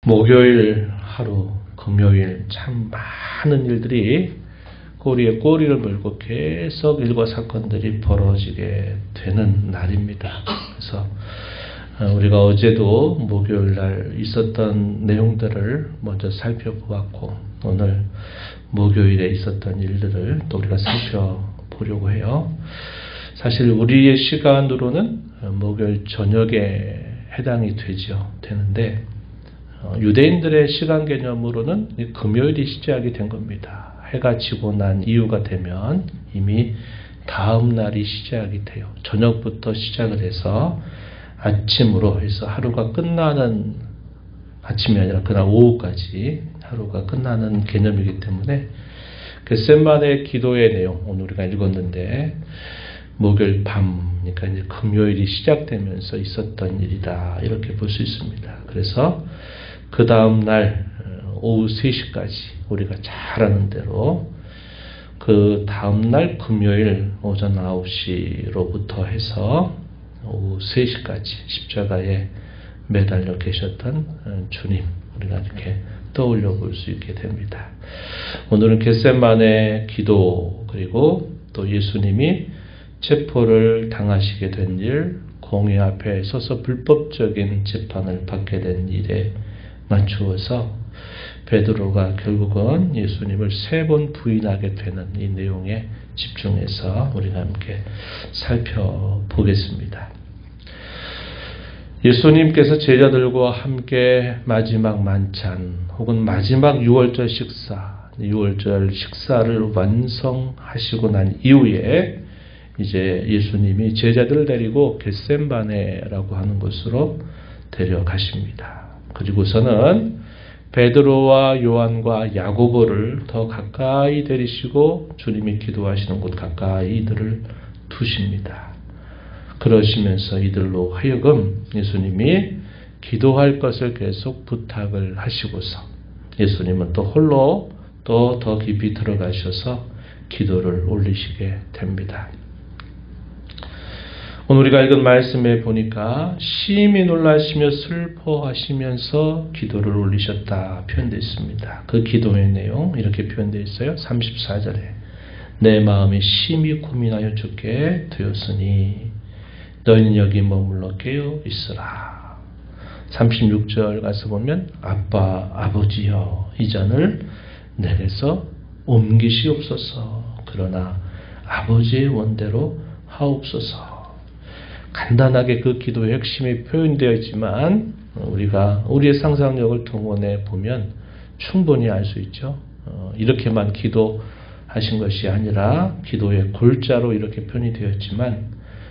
목요일 하루, 금요일 참 많은 일들이 꼬리에 꼬리를 물고 계속 일과 사건들이 벌어지게 되는 날입니다. 그래서 우리가 어제도 목요일 날 있었던 내용들을 먼저 살펴보았고, 오늘 목요일에 있었던 일들을 또 우리가 살펴보려고 해요. 사실 우리의 시간으로는 목요일 저녁에 해당이 되는데, 유대인들의 시간 개념으로는 금요일이 시작이 된 겁니다. 해가 지고 난 이후가 되면 이미 다음 날이 시작이 돼요. 저녁부터 시작을 해서 아침으로 해서 하루가 끝나는, 아침이 아니라 그날 오후까지 하루가 끝나는 개념이기 때문에 겟세마네 기도의 내용, 오늘 우리가 읽었는데 목요일 밤, 그러니까 이제 금요일이 시작되면서 있었던 일이다, 이렇게 볼 수 있습니다. 그래서 그 다음 날 오후 3시까지 우리가 잘 아는 대로 그 다음 날 금요일 오전 9시로부터 해서 오후 3시까지 십자가에 매달려 계셨던 주님, 우리가 이렇게 떠올려 볼 수 있게 됩니다. 오늘은 겟세마네 기도, 그리고 또 예수님이 체포를 당하시게 된 일, 공의 앞에 서서 불법적인 재판을 받게 된 일에 맞추어서 베드로가 결국은 예수님을 3번 부인하게 되는 이 내용에 집중해서 우리가 함께 살펴보겠습니다. 예수님께서 제자들과 함께 마지막 만찬 혹은 마지막 6월절 식사, 6월절 식사를 완성하시고 난 이후에 이제 예수님이 제자들을 데리고 겟세마네라고 하는 곳으로 데려가십니다. 그리고서는 베드로와 요한과 야고보를 더 가까이 데리시고 주님이 기도하시는 곳 가까이 이들을 두십니다. 그러시면서 이들로 하여금 예수님이 기도할 것을 계속 부탁을 하시고서 예수님은 또 홀로 또 더 깊이 들어가셔서 기도를 올리시게 됩니다. 오늘 우리가 읽은 말씀에 보니까 심히 놀라시며 슬퍼하시면서 기도를 올리셨다 표현되어 있습니다. 그 기도의 내용 이렇게 표현되어 있어요. 34절에 내 마음이 심히 고민하여 죽게 되었으니 너희는 여기 머물러 깨어 있으라. 36절 가서 보면 아버지여 이 잔을 내게서 옮기시옵소서. 그러나 아버지의 원대로 하옵소서. 간단하게 그 기도의 핵심이 표현되어 있지만 우리가 우리의 상상력을 동원해 보면 충분히 알 수 있죠. 이렇게만 기도하신 것이 아니라 기도의 골자로 이렇게 표현이 되었지만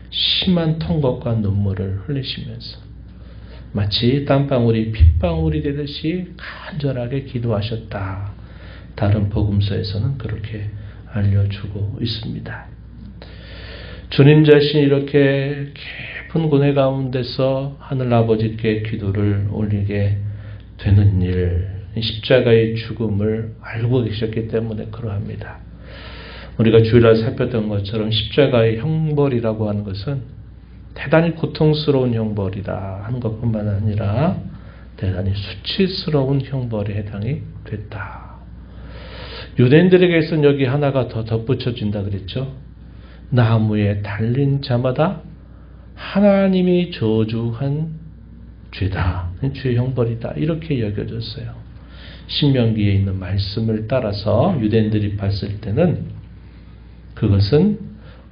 심한 통곡과 눈물을 흘리시면서 마치 땀방울이 핏방울이 되듯이 간절하게 기도하셨다. 다른 복음서에서는 그렇게 알려주고 있습니다. 주님 자신이 이렇게 깊은 고뇌 가운데서 하늘아버지께 기도를 올리게 되는 일, 십자가의 죽음을 알고 계셨기 때문에 그러합니다. 우리가 주일날 살폈던 것처럼 십자가의 형벌이라고 하는 것은 대단히 고통스러운 형벌이다 하는 것뿐만 아니라 대단히 수치스러운 형벌에 해당이 됐다. 유대인들에게서는 여기 하나가 더 덧붙여진다 그랬죠. 나무에 달린 자마다 하나님이 저주한 죄다, 죄 형벌이다, 이렇게 여겨졌어요. 신명기에 있는 말씀을 따라서 유대인들이 봤을 때는 그것은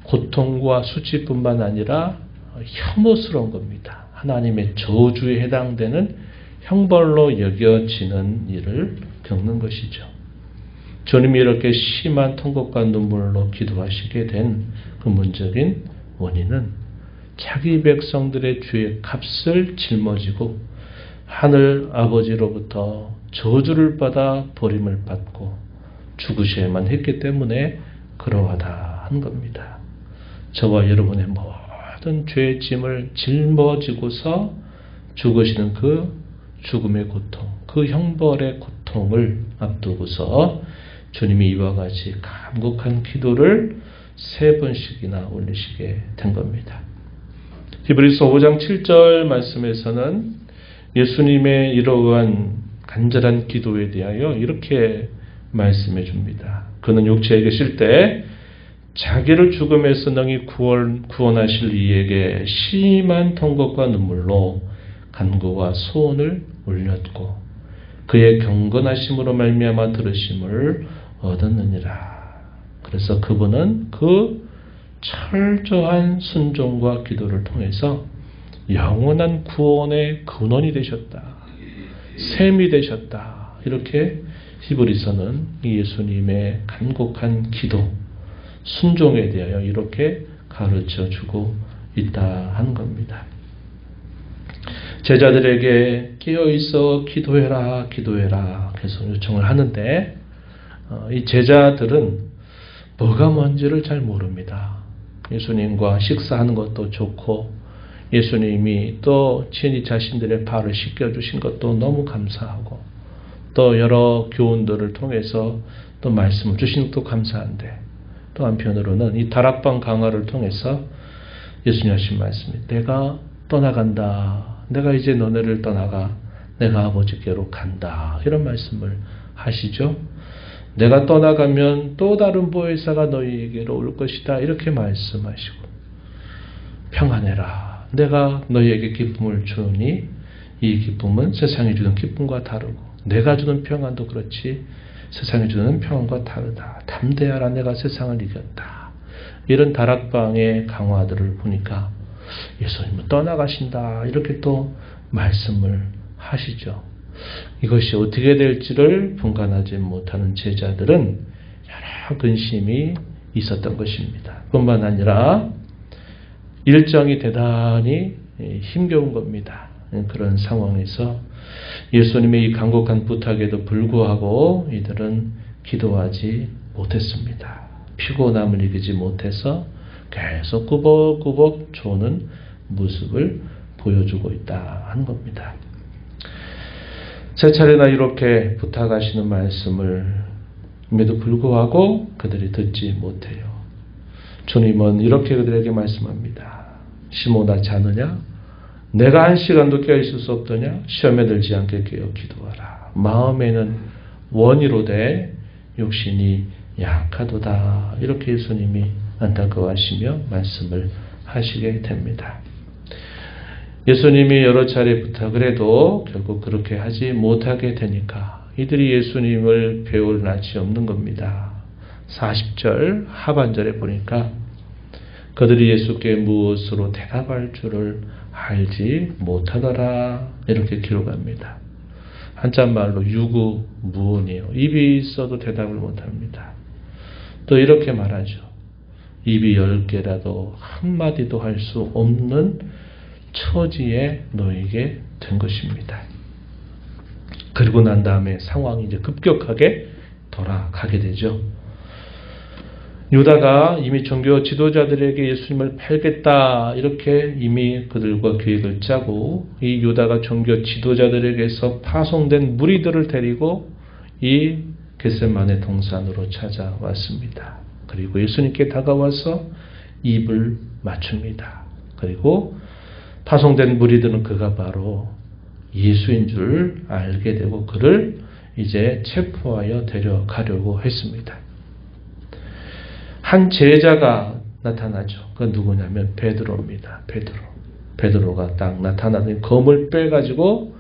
고통과 수치뿐만 아니라 혐오스러운 겁니다. 하나님의 저주에 해당되는 형벌로 여겨지는 일을 겪는 것이죠. 주님이 이렇게 심한 통곡과 눈물로 기도하시게 된 근본적인 원인은 자기 백성들의 죄의 값을 짊어지고 하늘 아버지로부터 저주를 받아 버림을 받고 죽으셔야만 했기 때문에 그러하다 한 겁니다. 저와 여러분의 모든 죄의 짐을 짊어지고서 죽으시는 그 죽음의 고통, 그 형벌의 고통을 앞두고서 주님이 이와 같이 간곡한 기도를 3번씩이나 올리시게 된 겁니다. 히브리서 5장 7절 말씀에서는 예수님의 이러한 간절한 기도에 대하여 이렇게 말씀해 줍니다. 그는 육체에 계실 때 자기를 죽음에서 능히 구원하실 이에게 심한 통곡과 눈물로 간구와 소원을 올렸고 그의 경건하심으로 말미암아 들으심을 얻었느니라. 그래서 그분은 그 철저한 순종과 기도를 통해서 영원한 구원의 근원이 되셨다. 셈이 되셨다. 이렇게 히브리서는 예수님의 간곡한 기도, 순종에 대하여 이렇게 가르쳐 주고 있다 하는 겁니다. 제자들에게 깨어있어 기도해라, 기도해라 계속 요청을 하는데 이 제자들은 뭐가 뭔지를 잘 모릅니다. 예수님과 식사하는 것도 좋고 예수님이 또 친히 자신들의 발을 씻겨주신 것도 너무 감사하고 또 여러 교훈들을 통해서 또 말씀을 주신 것도 감사한데 또 한편으로는 이 다락방 강화를 통해서 예수님 하신 말씀이 내가 떠나간다. 내가 이제 너네를 떠나가 내가 아버지께로 간다. 이런 말씀을 하시죠. 내가 떠나가면 또 다른 보혜사가 너희에게로 올 것이다. 이렇게 말씀하시고 평안해라. 내가 너희에게 기쁨을 주니 이 기쁨은 세상이 주는 기쁨과 다르고 내가 주는 평안도 그렇지 세상이 주는 평안과 다르다. 담대하라. 내가 세상을 이겼다. 이런 다락방의 강화들을 보니까 예수님은 떠나가신다. 이렇게 또 말씀을 하시죠. 이것이 어떻게 될지를 분간하지 못하는 제자들은 여러 근심이 있었던 것입니다. 뿐만 아니라 일정이 대단히 힘겨운 겁니다. 그런 상황에서 예수님의 이 간곡한 부탁에도 불구하고 이들은 기도하지 못했습니다. 피곤함을 이기지 못해서 계속 꾸벅꾸벅 조는 모습을 보여주고 있다 하는 겁니다. 세 차례나 이렇게 부탁하시는 말씀을에도 불구하고 그들이 듣지 못해요. 주님은 이렇게 그들에게 말씀합니다. 시몬아 자느냐? 내가 한 시간도 깨어있을 수 없더냐? 시험에 들지 않게 깨어 기도하라. 마음에는 원이로되 육신이 약하도다. 이렇게 예수님이 안타까워하시며 말씀을 하시게 됩니다. 예수님이 여러 차례 부탁을 해도 결국 그렇게 하지 못하게 되니까 이들이 예수님을 배울 낯이 없는 겁니다. 40절 하반절에 보니까 그들이 예수께 무엇으로 대답할 줄을 알지 못하더라. 이렇게 기록합니다. 한자말로 유구무언이에요. 입이 있어도 대답을 못합니다. 또 이렇게 말하죠. 입이 10개라도 한마디도 할 수 없는 처지에 놓이게 된 것입니다. 그리고 난 다음에 상황이 이제 급격하게 돌아가게 되죠. 유다가 이미 종교 지도자들에게 예수님을 팔겠다 이렇게 이미 그들과 계획을 짜고 이 유다가 종교 지도자들에게서 파송된 무리들을 데리고 이 겟세마네 동산으로 찾아왔습니다. 그리고 예수님께 다가와서 입을 맞춥니다. 그리고 파송된 무리들은 그가 바로 예수인 줄 알게 되고 그를 이제 체포하여 데려가려고 했습니다. 한 제자가 나타나죠. 그건 누구냐면 베드로입니다. 베드로가 딱 나타나더니 검을 빼가지고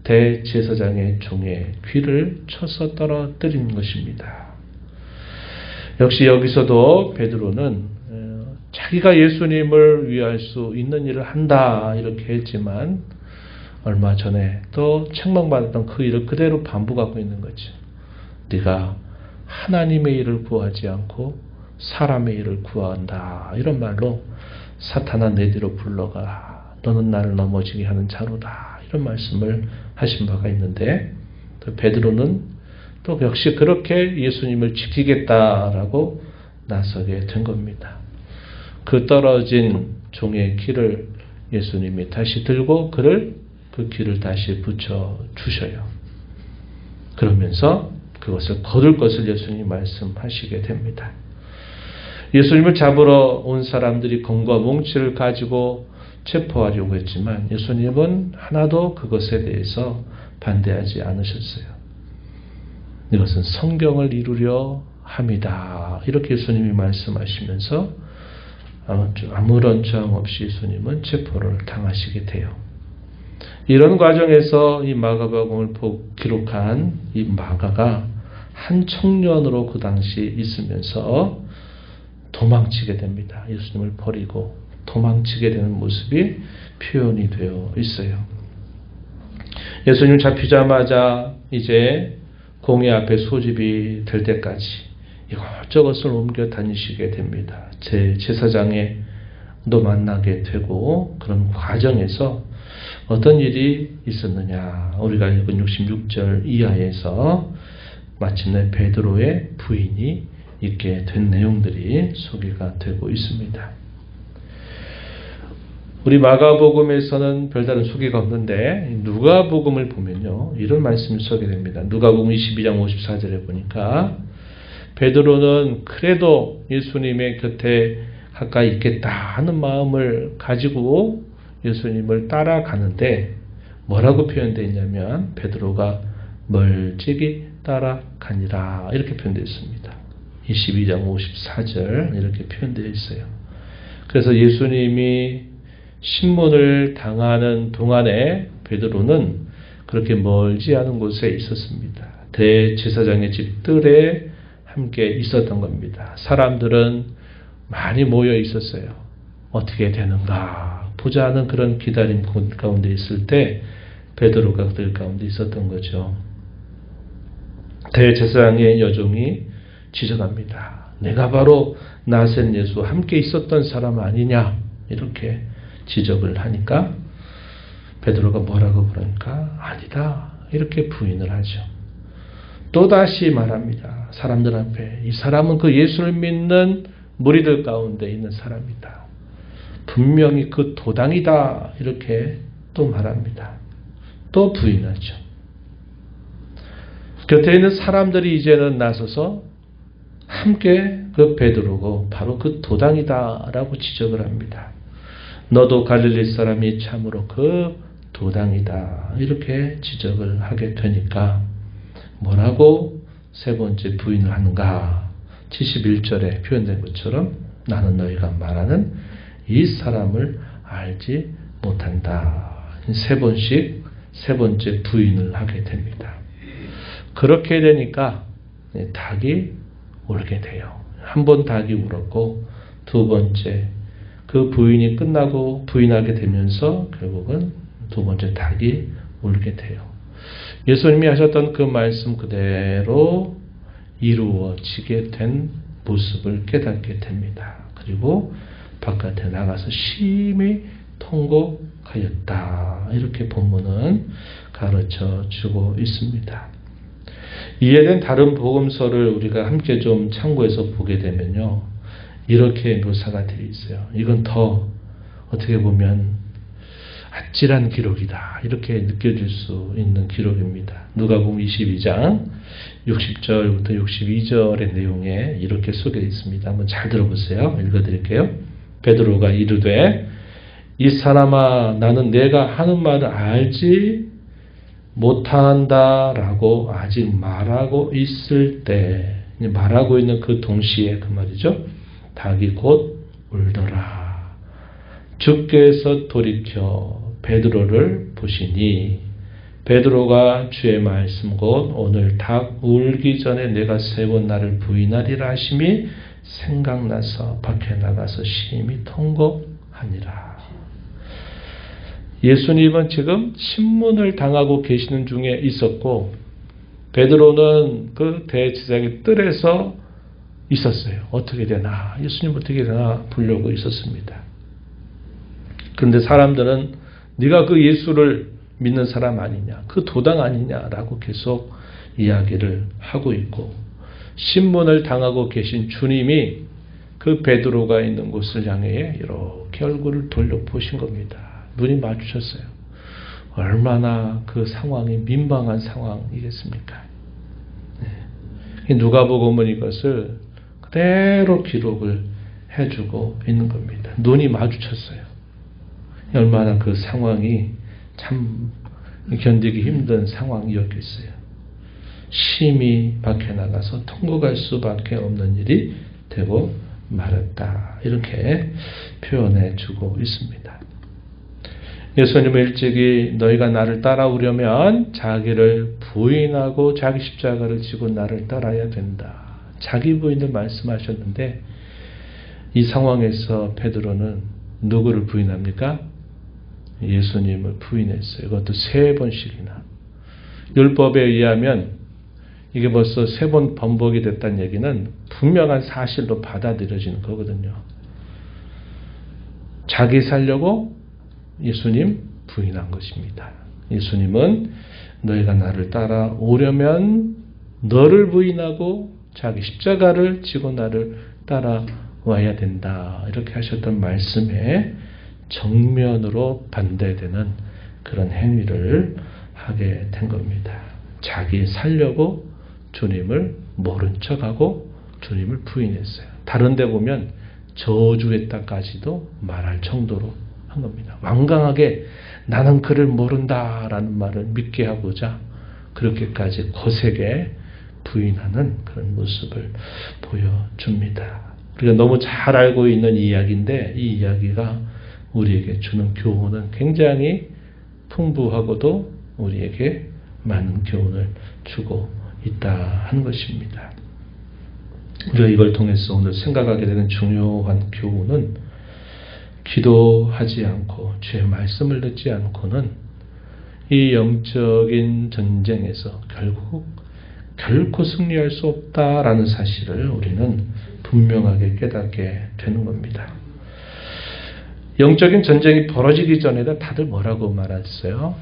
대제사장의 종의 귀를 쳐서 떨어뜨린 것입니다. 역시 여기서도 베드로는 자기가 예수님을 위할 수 있는 일을 한다 이렇게 했지만 얼마 전에 또 책망받았던 그 일을 그대로 반복하고 있는 거죠. 네가 하나님의 일을 구하지 않고 사람의 일을 구한다. 이런 말로 사탄아 내 뒤로 불러가. 너는 나를 넘어지게 하는 자로다. 이런 말씀을 하신 바가 있는데 또 베드로는 또 역시 그렇게 예수님을 지키겠다라고 나서게 된 겁니다. 그 떨어진 종의 귀를 예수님이 다시 들고 그 귀를 다시 붙여 주셔요. 그러면서 그것을 거둘 것을 예수님이 말씀하시게 됩니다. 예수님을 잡으러 온 사람들이 검과 뭉치를 가지고 체포하려고 했지만 예수님은 하나도 그것에 대해서 반대하지 않으셨어요. 이것은 성경을 이루려 함이다. 이렇게 예수님이 말씀하시면서 아무런 저항 없이 예수님은 체포를 당하시게 돼요. 이런 과정에서 이 마가복음을 기록한 이 마가가 한 청년으로 그 당시 있으면서 도망치게 됩니다. 예수님을 버리고 도망치게 되는 모습이 표현이 되어 있어요. 예수님 잡히자마자 이제 공회 앞에 소집이 될 때까지 이것저것을 옮겨 다니시게 됩니다. 제사장도 만나게 되고 그런 과정에서 어떤 일이 있었느냐. 우리가 읽은 66절 이하에서 마침내 베드로의 부인이 있게 된 내용들이 소개가 되고 있습니다. 우리 마가복음에서는 별다른 소개가 없는데 누가복음을 보면요. 이런 말씀이 소개됩니다. 누가복음 22장 54절에 보니까 베드로는 그래도 예수님의 곁에 가까이 있겠다 하는 마음을 가지고 예수님을 따라가는데 뭐라고 표현되어 있냐면 베드로가 멀찍이 따라가니라 이렇게 표현되어 있습니다. 22장 54절 이렇게 표현되어 있어요. 그래서 예수님이 신문을 당하는 동안에 베드로는 그렇게 멀지 않은 곳에 있었습니다. 대제사장의 집들에 함께 있었던 겁니다. 사람들은 많이 모여 있었어요. 어떻게 되는가 보자는 그런 기다림 가운데 있을 때 베드로가 그들 가운데 있었던 거죠. 대제사장의 여종이 지적합니다. 내가 바로 나센 예수와 함께 있었던 사람 아니냐 이렇게 지적을 하니까 베드로가 뭐라고 그러니까 아니다 이렇게 부인을 하죠. 또다시 말합니다. 사람들 앞에 이 사람은 그 예수를 믿는 무리들 가운데 있는 사람이다. 분명히 그 도당이다 이렇게 또 말합니다. 또 부인하죠. 곁에 있는 사람들이 이제는 나서서 함께 그 베드로고 바로 그 도당이다 라고 지적을 합니다. 너도 갈릴리 사람이 참으로 그 도당이다 이렇게 지적을 하게 되니까 뭐라고 세 번째 부인을 하는가. 71절에 표현된 것처럼 나는 너희가 말하는 이 사람을 알지 못한다. 세 번째 부인을 하게 됩니다. 그렇게 되니까 닭이 울게 돼요. 한 번 닭이 울었고 두 번째 그 부인이 끝나고 부인하게 되면서 결국은 두 번째 닭이 울게 돼요. 예수님이 하셨던 그 말씀 그대로 이루어지게 된 모습을 깨닫게 됩니다. 그리고 바깥에 나가서 심히 통곡하였다. 이렇게 본문은 가르쳐 주고 있습니다. 이에 대한 다른 복음서를 우리가 함께 좀 참고해서 보게 되면요. 이렇게 묘사가 되어 있어요. 이건 더 어떻게 보면 아찔한 기록이다. 이렇게 느껴질 수 있는 기록입니다. 누가복음 22장 60절부터 62절의 내용에 이렇게 소개되어 있습니다. 한번 잘 들어보세요. 읽어드릴게요. 베드로가 이르되 이 사람아 나는 내가 하는 말을 알지 못한다라고 아직 말하고 있을 때 말하고 있는 그 동시에 그 말이죠. 닭이 곧 울더라. 주께서 돌이켜 베드로를 보시니 베드로가 주의 말씀 곧 오늘 닭 울기 전에 내가 세 번 나를 부인하리라 하심이 생각나서 밖에 나가서 심히 통곡하니라. 예수님은 지금 신문을 당하고 계시는 중에 있었고 베드로는 그 대제사장의 뜰에서 있었어요. 어떻게 되나 예수님 어떻게 되나 보려고 있었습니다. 그런데 사람들은 네가 그 예수를 믿는 사람 아니냐 그 도당 아니냐라고 계속 이야기를 하고 있고 신문을 당하고 계신 주님이 그 베드로가 있는 곳을 향해 이렇게 얼굴을 돌려보신 겁니다. 눈이 마주쳤어요. 얼마나 그 상황이 민망한 상황이겠습니까? 누가복음은 이것을 그대로 기록을 해주고 있는 겁니다. 눈이 마주쳤어요. 얼마나 그 상황이 참 견디기 힘든 상황이었겠어요. 심히 밖에 나가서 통곡할 수밖에 없는 일이 되고 말았다. 이렇게 표현해 주고 있습니다. 예수님은 일찍이 너희가 나를 따라오려면 자기를 부인하고 자기 십자가를 지고 나를 따라야 된다. 자기 부인을 말씀하셨는데 이 상황에서 베드로는 누구를 부인합니까? 예수님을 부인했어요. 그것도 3번씩이나. 율법에 의하면 이게 벌써 3번 번복이 됐다는 얘기는 분명한 사실로 받아들여지는 거거든요. 자기 살려고 예수님 부인한 것입니다. 예수님은 너희가 나를 따라오려면 너를 부인하고 자기 십자가를 지고 나를 따라와야 된다. 이렇게 하셨던 말씀에 정면으로 반대되는 그런 행위를 하게 된 겁니다. 자기 살려고 주님을 모른 척하고 주님을 부인했어요. 다른 데 보면 저주했다까지도 말할 정도로 한 겁니다. 완강하게 나는 그를 모른다라는 말을 믿게 하고자 그렇게까지 거세게 부인하는 그런 모습을 보여줍니다. 우리가 너무 잘 알고 있는 이야기인데 이 이야기가 우리에게 주는 교훈은 굉장히 풍부하고도 우리에게 많은 교훈을 주고 있다 하는 것입니다. 우리가 이걸 통해서 오늘 생각하게 되는 중요한 교훈은 기도하지 않고 주의 말씀을 듣지 않고는 이 영적인 전쟁에서 결코 승리할 수 없다라는 사실을 우리는 분명하게 깨닫게 되는 겁니다. 영적인 전쟁이 벌어지기 전에는 다들 뭐라고 말했어요?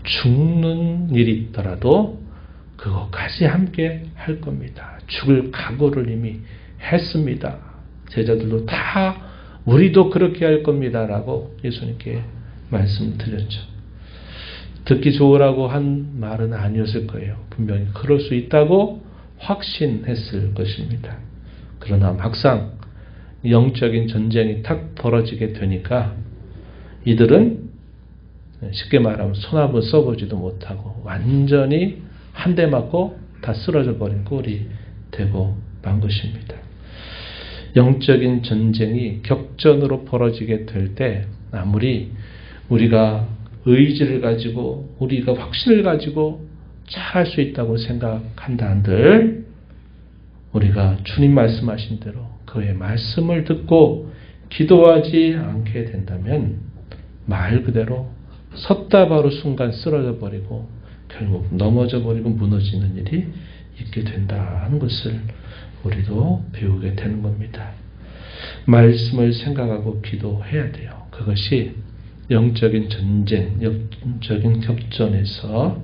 죽는 일이 있더라도 그것까지 함께 할 겁니다. 죽을 각오를 이미 했습니다. 제자들도 다 우리도 그렇게 할 겁니다. 라고 예수님께 말씀드렸죠. 듣기 좋으라고 한 말은 아니었을 거예요. 분명히 그럴 수 있다고 확신했을 것입니다. 그러나 막상 영적인 전쟁이 탁 벌어지게 되니까 이들은 쉽게 말하면 손 한번 써보지도 못하고 완전히 한 대 맞고 다 쓰러져 버린 꼴이 되고 만 것입니다. 영적인 전쟁이 격전으로 벌어지게 될 때 아무리 우리가 의지를 가지고 우리가 확신을 가지고 잘할 수 있다고 생각한다 한들 우리가 주님 말씀하신 대로 그의 말씀을 듣고 기도하지 않게 된다면 말 그대로 섰다 바로 순간 쓰러져 버리고 결국 넘어져 버리고 무너지는 일이 있게 된다 하는 것을 우리도 배우게 되는 겁니다. 말씀을 생각하고 기도해야 돼요. 그것이 영적인 전쟁, 영적인 격전에서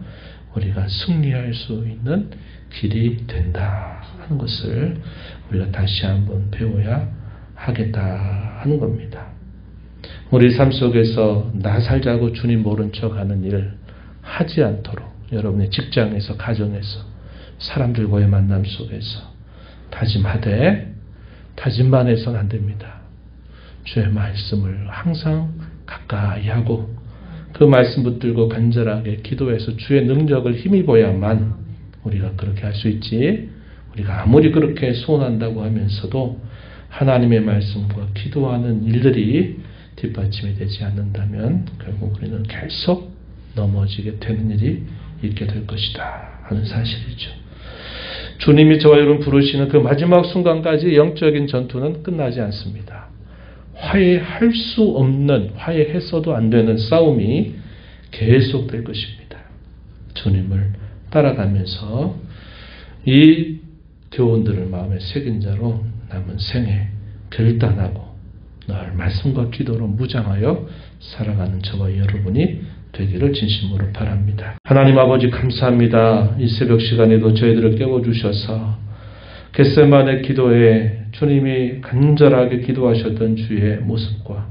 우리가 승리할 수 있는 길이 된다 하는 것을 우리가 다시 한번 배워야 하겠다 하는 겁니다. 우리 삶 속에서 나 살자고 주님 모른 척하는 일 하지 않도록 여러분의 직장에서, 가정에서, 사람들과의 만남 속에서 다짐만 해서는 안 됩니다. 주의 말씀을 항상 가까이 하고 그 말씀 붙들고 간절하게 기도해서 주의 능력을 힘입어야만 우리가 그렇게 할 수 있지. 우리가 아무리 그렇게 소원한다고 하면서도 하나님의 말씀과 기도하는 일들이 뒷받침이 되지 않는다면 결국 우리는 계속 넘어지게 되는 일이 있게 될 것이다 하는 사실이죠. 주님이 저와 여러분 부르시는 그 마지막 순간까지 영적인 전투는 끝나지 않습니다. 화해할 수 없는, 화해했어도 안 되는 싸움이 계속될 것입니다. 주님을 따라가면서 이 교훈들을 마음에 새긴 자로 남은 생에 결단하고 늘 말씀과 기도로 무장하여 살아가는 저와 여러분이 되기를 진심으로 바랍니다. 하나님 아버지 감사합니다. 이 새벽 시간에도 저희들을 깨워주셔서 겟세마네 기도에 주님이 간절하게 기도하셨던 주의 모습과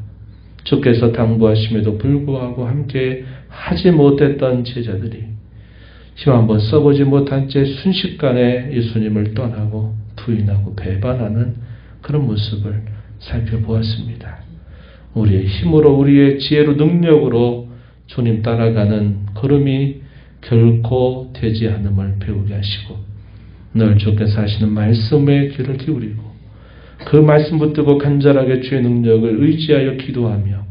주께서 당부하심에도 불구하고 함께 하지 못했던 제자들이 힘 한번 써보지 못한 채 순식간에 예수님을 떠나고 부인하고 배반하는 그런 모습을 살펴보았습니다. 우리의 힘으로 우리의 지혜로 능력으로 주님 따라가는 걸음이 결코 되지 않음을 배우게 하시고 늘 주께서 하시는 말씀에 귀를 기울이고 그 말씀 붙들고 간절하게 주의 능력을 의지하여 기도하며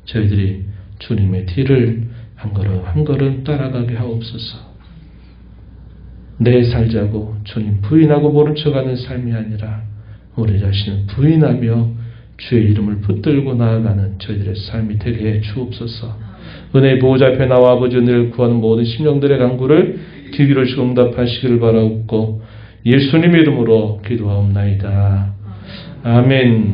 저희들이 주님의 뒤를 한 걸음 한 걸음 따라가게 하옵소서. 내 살자고 주님 부인하고 모른 척하는 삶이 아니라 우리 자신을 부인하며 주의 이름을 붙들고 나아가는 저희들의 삶이 되게 해 주옵소서. 은혜의 보호자 앞에 나와 아버지 은혜를 구하는 모든 심령들의 간구를 귀 기울이시고 응답하시기를 바라옵고 예수님의 이름으로 기도하옵나이다. 아멘.